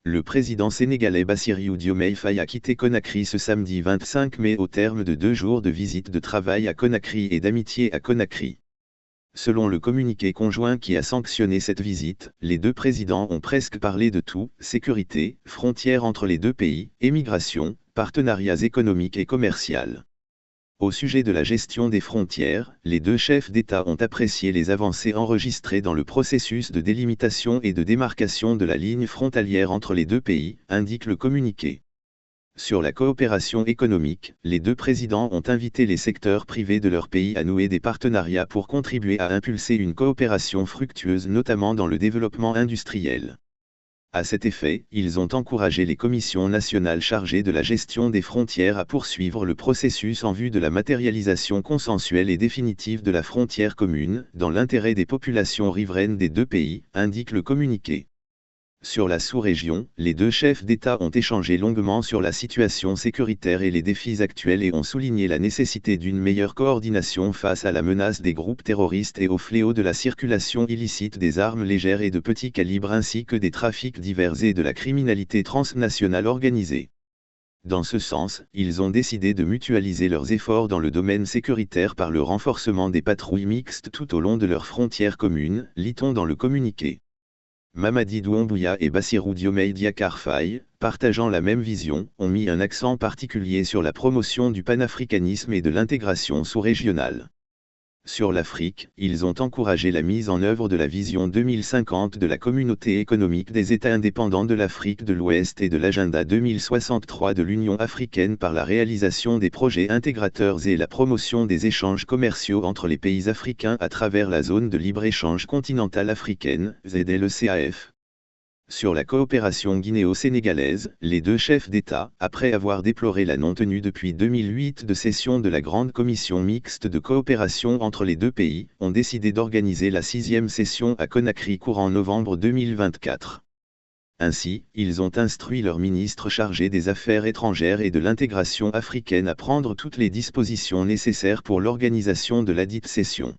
Le président sénégalais Bassirou Diomaye Faye a quitté Conakry ce samedi 25 mai au terme de 2 jours de visite de travail à Conakry et d'amitié à Conakry. Selon le communiqué conjoint qui a sanctionné cette visite, les deux présidents ont presque parlé de tout: sécurité, frontières entre les deux pays, émigration, partenariats économiques et commerciaux. Au sujet de la gestion des frontières, les deux chefs d'État ont apprécié les avancées enregistrées dans le processus de délimitation et de démarcation de la ligne frontalière entre les deux pays, indique le communiqué. Sur la coopération économique, les deux présidents ont invité les secteurs privés de leur pays à nouer des partenariats pour contribuer à impulser une coopération fructueuse notamment dans le développement industriel. À cet effet, ils ont encouragé les commissions nationales chargées de la gestion des frontières à poursuivre le processus en vue de la matérialisation consensuelle et définitive de la frontière commune, dans l'intérêt des populations riveraines des deux pays, indique le communiqué. Sur la sous-région, les deux chefs d'État ont échangé longuement sur la situation sécuritaire et les défis actuels et ont souligné la nécessité d'une meilleure coordination face à la menace des groupes terroristes et au fléau de la circulation illicite des armes légères et de petit calibre ainsi que des trafics divers et de la criminalité transnationale organisée. Dans ce sens, ils ont décidé de mutualiser leurs efforts dans le domaine sécuritaire par le renforcement des patrouilles mixtes tout au long de leurs frontières communes, lit-on dans le communiqué. Mamadi Doumbouya et Bassirou Diomaye Diakhar Faye, partageant la même vision, ont mis un accent particulier sur la promotion du panafricanisme et de l'intégration sous-régionale. Sur l'Afrique, ils ont encouragé la mise en œuvre de la vision 2050 de la Communauté économique des États indépendants de l'Afrique de l'Ouest et de l'agenda 2063 de l'Union africaine par la réalisation des projets intégrateurs et la promotion des échanges commerciaux entre les pays africains à travers la zone de libre-échange continentale africaine, ZLECAF. Sur la coopération guinéo-sénégalaise, les deux chefs d'État, après avoir déploré la non-tenue depuis 2008 de session de la Grande Commission mixte de coopération entre les deux pays, ont décidé d'organiser la 6e session à Conakry courant novembre 2024. Ainsi, ils ont instruit leur ministre chargé des Affaires étrangères et de l'intégration africaine à prendre toutes les dispositions nécessaires pour l'organisation de ladite session.